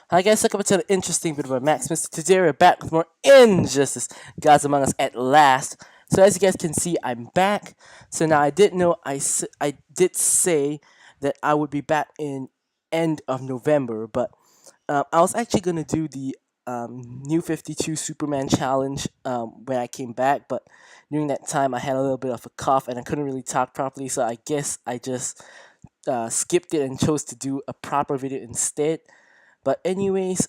Hi guys, welcome to an interesting video by Maximus. Today we're back with more Injustice Gods Among Us at last. So as you guys can see, I'm back. So now I did know I did say that I would be back in end of November, but I was actually gonna do the New 52 Superman challenge when I came back, but during that time I had a little bit of a cough and I couldn't really talk properly, so I guess I just skipped it and chose to do a proper video instead. But anyways,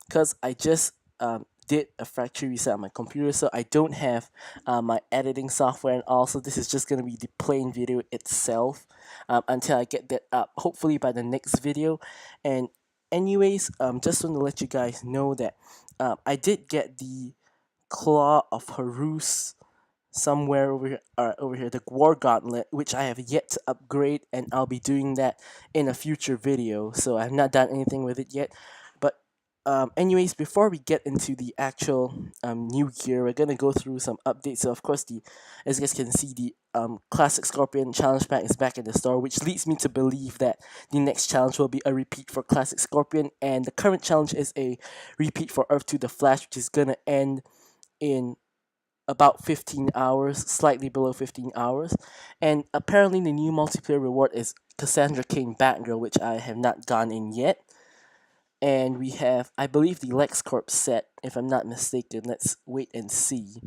because I just did a factory reset on my computer, so I don't have my editing software, and also this is just gonna be the plain video itself until I get that up. Hopefully by the next video. And anyways, just want to let you guys know that I did get the Claw of Harus somewhere over here, the War Gauntlet, which I have yet to upgrade, and I'll be doing that in a future video. So I've not done anything with it yet. But anyways, before we get into the actual new gear, we're gonna go through some updates. So of course, the as you guys can see, the classic Scorpion challenge pack is back in the store, which leads me to believe that the next challenge will be a repeat for classic Scorpion, and the current challenge is a repeat for Earth to the Flash, which is gonna end in about 15 hours, slightly below 15 hours. And apparently the new multiplayer reward is Cassandra Cain Batgirl, which I have not gone in yet. And we have, I believe, the LexCorp set, if I'm not mistaken. Let's wait and see.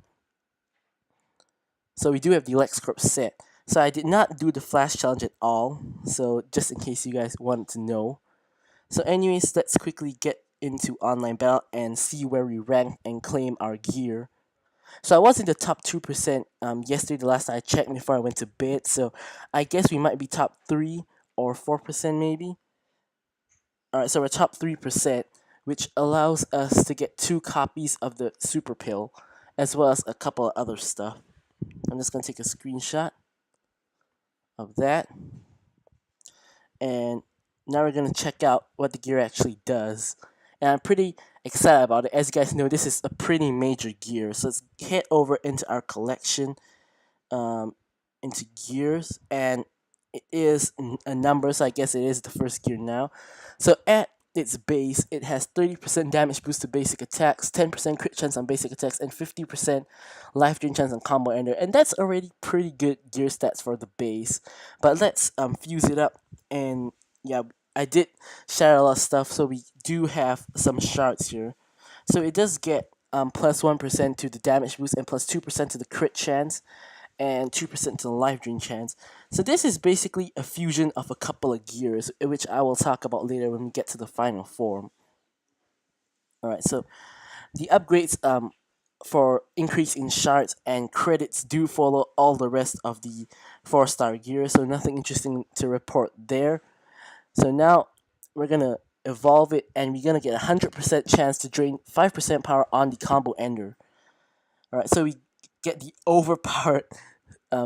So we do have the LexCorp set. So I did not do the Flash challenge at all, so just in case you guys want to know. So anyways, let's quickly get into online battle and see where we rank and claim our gear. So I was in the top 2% yesterday, the last time I checked before I went to bed. So I guess we might be top 3 or 4% maybe. Alright, so we're top 3%, which allows us to get 2 copies of the super pill, as well as a couple of other stuff. I'm just going to take a screenshot of that. And now we're going to check out what the gear actually does. And I'm pretty excited about it. As you guys know, this is a pretty major gear. So let's head over into our collection, into gears, and it is a number, so I guess it is the first gear now. So at its base, it has 30% damage boost to basic attacks, 10% crit chance on basic attacks, and 50% life drain chance on combo ender. And that's already pretty good gear stats for the base. But let's fuse it up, and yeah, I did share a lot of stuff, so we do have some shards here. So it does get plus 1% to the damage boost and plus 2% to the crit chance and 2% to the life drain chance. So this is basically a fusion of a couple of gears, which I will talk about later when we get to the final form. Alright, so the upgrades for increase in shards and credits do follow all the rest of the 4-star gear, so nothing interesting to report there. So now we're gonna evolve it, and we're gonna get a 100% chance to drain 5% power on the combo ender. Alright, so we get the overpowered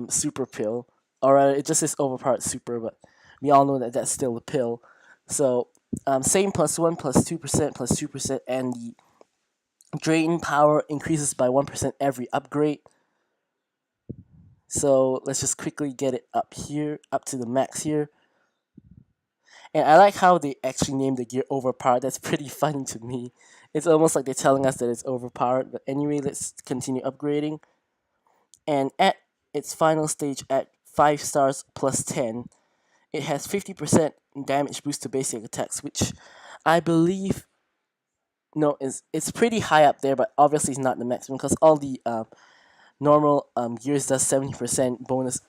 super pill. Alright, it just says overpowered super, but we all know that that's still a pill. So same plus 1 plus 2% plus 2%, and the drain power increases by 1% every upgrade. So let's just quickly get it up here, up to the max here. And I like how they actually named the gear overpowered. That's pretty funny to me. It's almost like they're telling us that it's overpowered. But anyway, let's continue upgrading. And at its final stage at 5 stars plus 10, it has 50% damage boost to basic attacks, which I believe, no, it's pretty high up there, but obviously it's not the maximum because all the normal gears does 70% bonus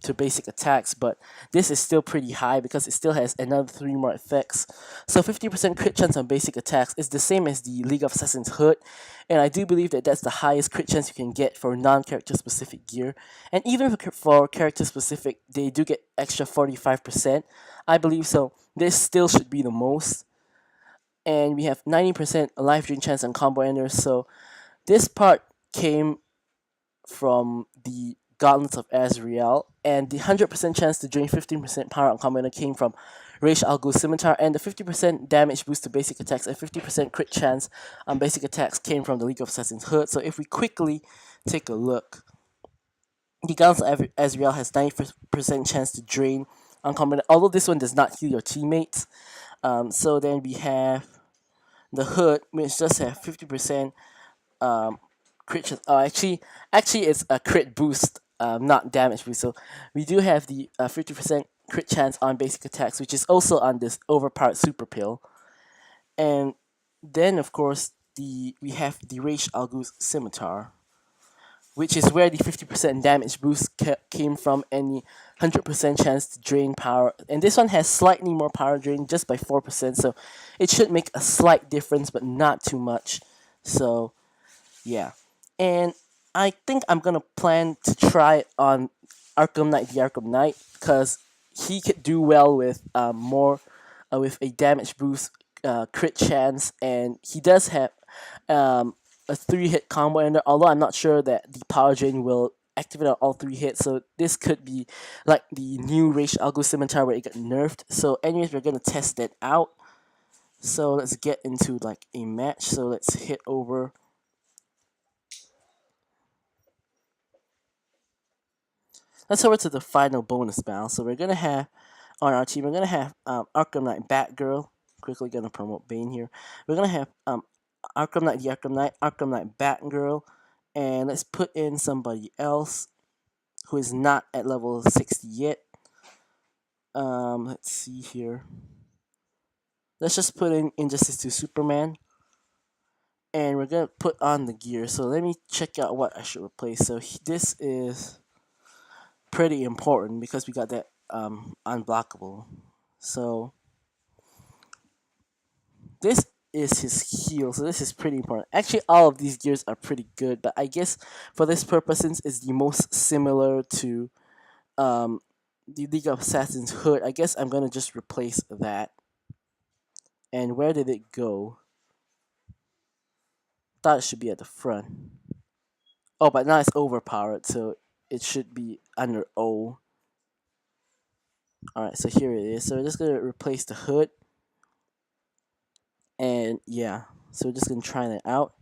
to basic attacks, but this is still pretty high because it still has another 3 more effects. So 50% crit chance on basic attacks is the same as the League of Assassins hood, and I do believe that that's the highest crit chance you can get for non-character specific gear. And even for character specific, they do get extra 45%. I believe so. This still should be the most. And we have 90% life drain chance on combo enders, so this part came from the Gauntlets of Azrael, and the 100% chance to drain 15% power on commander came from Raish Al Ghul Scimitar, and the 50% damage boost to basic attacks and 50% crit chance on basic attacks came from the League of Assassins hood. So if we quickly take a look, the Gauntlets of Azrael has 90% chance to drain on commander, although this one does not heal your teammates. So then we have the hood, which does have 50% crit chance. Oh, actually, it's a crit boost, not damage boost. So we do have the 50% crit chance on basic attacks, which is also on this overpowered super pill. And then, of course, we have the Rage Algu's scimitar, which is where the 50% damage boost came from, and the 100% chance to drain power. And this one has slightly more power drain, just by 4%, so it should make a slight difference, but not too much. So yeah, and I think I'm gonna plan to try it on Arkham Knight, the Arkham Knight, because he could do well with more with a damage boost, crit chance, and he does have a 3-hit combo in there. Although I'm not sure that the power drain will activate on all 3 hits, so this could be like the new Rage Algo Scimitar where it got nerfed. So, anyways, we're gonna test that out. So let's get into like a match. So let's hit over. Let's over to the final bonus battle. So we're gonna have on our team. We're gonna have Arkham Knight Batgirl. Quickly gonna promote Bane here. We're gonna have Arkham Knight the Arkham Knight Batgirl, and let's put in somebody else who is not at level 60 yet. Let's see here. Let's just put in Injustice to Superman, and we're gonna put on the gear. So let me check out what I should replace. So this is pretty important because we got that unblockable. So this is his heal, so this is pretty important. Actually, all of these gears are pretty good, but I guess for this purpose, since it's the most similar to um, the League of Assassins hood, I guess I'm gonna just replace that. And where did it go? Thought it should be at the front. Oh, but now it's overpowered, so it should be under O. Alright, so here it is. So we're just gonna replace the hood. And yeah, so we're just gonna try that out.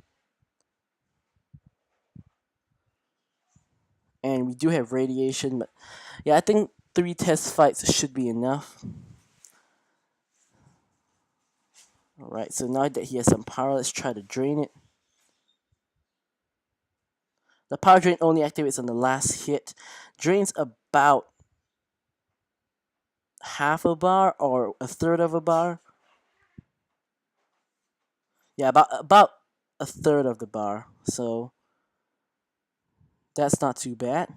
And we do have radiation, but yeah, I think 3 test fights should be enough. Alright, so now that he has some power, let's try to drain it. The power drain only activates on the last hit. Drains about half a bar or a third of a bar. Yeah, about a third of the bar. So that's not too bad.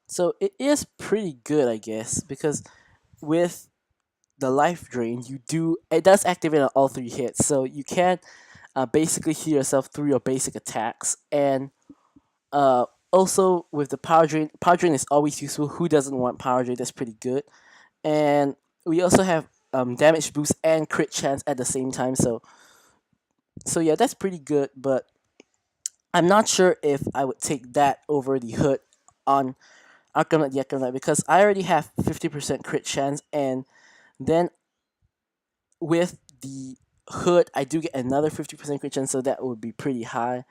So it is pretty good, I guess, because with the life drain, it does activate on all 3 hits, so you can basically heal yourself through your basic attacks. And also with the power drain is always useful. Who doesn't want power drain? That's pretty good. And we also have damage boost and crit chance at the same time. So yeah, that's pretty good. But I'm not sure if I would take that over the hood on Arkham Knight the Arkham Knight, because I already have 50% crit chance, and then with the hood I do get another 50% crit chance, so that would be pretty high.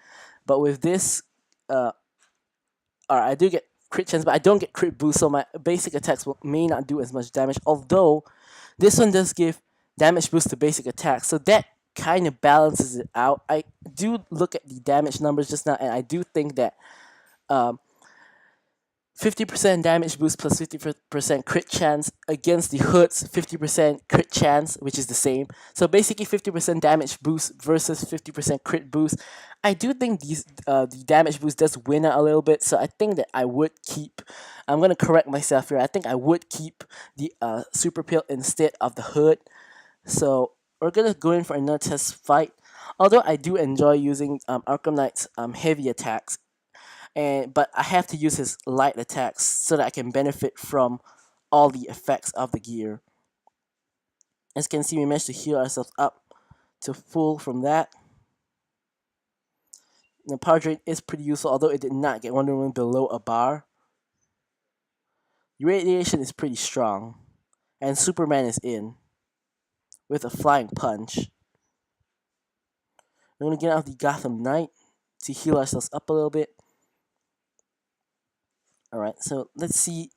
But with this, I do get crit chance, but I don't get crit boost, so my basic attacks may not do as much damage. Although this one does give damage boost to basic attacks, so that kind of balances it out. I do look at the damage numbers just now, and I do think that um, 50% damage boost plus 50% crit chance against the hood's 50% crit chance, which is the same. So basically 50% damage boost versus 50% crit boost. I do think the damage boost does win out a little bit, so I think that I would keep. I'm gonna correct myself here. I think I would keep the super pill instead of the hood. So we're gonna go in for another test fight. Although I do enjoy using Arkham Knight's heavy attacks, but I have to use his light attacks so that I can benefit from all the effects of the gear. As you can see, we managed to heal ourselves up to full from that. The power drain is pretty useful, although it did not get Wonder Woman below a bar. The radiation is pretty strong, and Superman is in with a flying punch. We're gonna get out the Gotham Knight to heal ourselves up a little bit. Alright, so let's see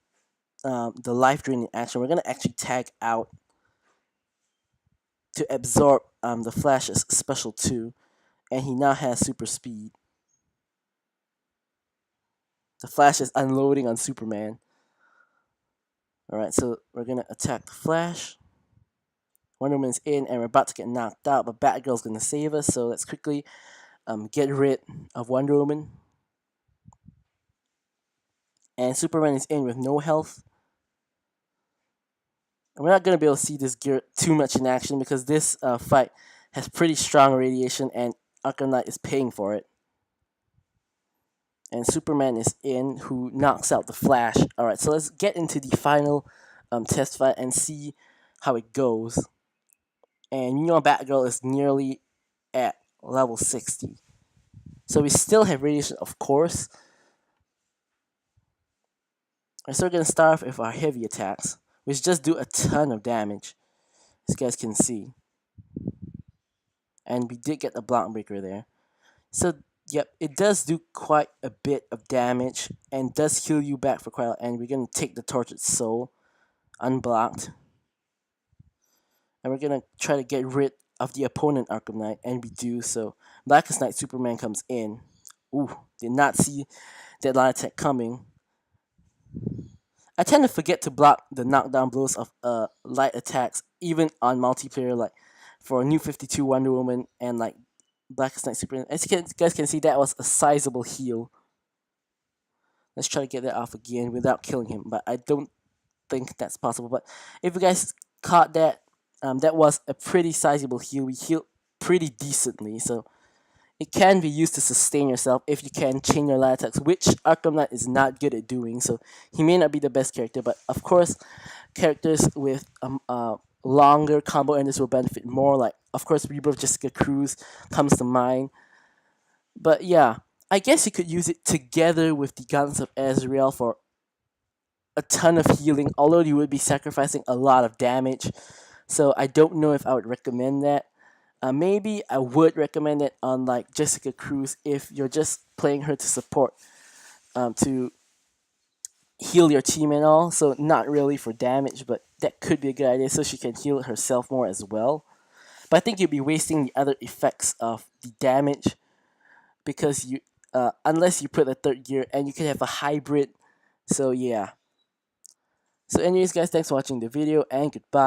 the life draining action, we're gonna actually tag out to absorb the Flash's special 2, and he now has super speed. The Flash is unloading on Superman. Alright, so we're gonna attack the Flash. Wonder Woman's in, and we're about to get knocked out, but Batgirl's gonna save us, so let's quickly get rid of Wonder Woman. And Superman is in with no health. And we're not gonna be able to see this gear too much in action because this fight has pretty strong radiation, and Arkham Knight is paying for it. And Superman is in, who knocks out the Flash. Alright, so let's get into the final test fight and see how it goes. And Batgirl is nearly at level 60. So we still have radiation, of course. And so we're going to start off with our heavy attacks, which just do a ton of damage, as you guys can see. And we did get the block breaker there. So, yep, it does do quite a bit of damage and does heal you back for quite a while. And we're going to take the Tortured Soul unblocked. And we're going to try to get rid of the opponent Arkham Knight, and we do. So Blackest Night Superman comes in. Ooh, did not see that line attack coming. I tend to forget to block the knockdown blows of light attacks, even on multiplayer, like for New 52 Wonder Woman and like Blackest Night Superman. As you guys can see, that was a sizable heal. Let's try to get that off again without killing him, but I don't think that's possible. But if you guys caught that, that was a pretty sizable heal. We healed pretty decently, so it can be used to sustain yourself if you can chain your light attacks, which Arkham Knight is not good at doing. So he may not be the best character, but of course, characters with longer combo enders will benefit more. Like, of course, Rebirth Jessica Cruz comes to mind. But yeah, I guess you could use it together with the Guns of Azrael for a ton of healing, although you would be sacrificing a lot of damage. So I don't know if I would recommend that. Maybe I would recommend it on like Jessica Cruz if you're just playing her to support, to heal your team and all. So not really for damage, but that could be a good idea so she can heal herself more as well. But I think you'd be wasting the other effects of the damage because you, unless you put a third gear, and you could have a hybrid. So yeah. So anyways, guys, thanks for watching the video, and goodbye.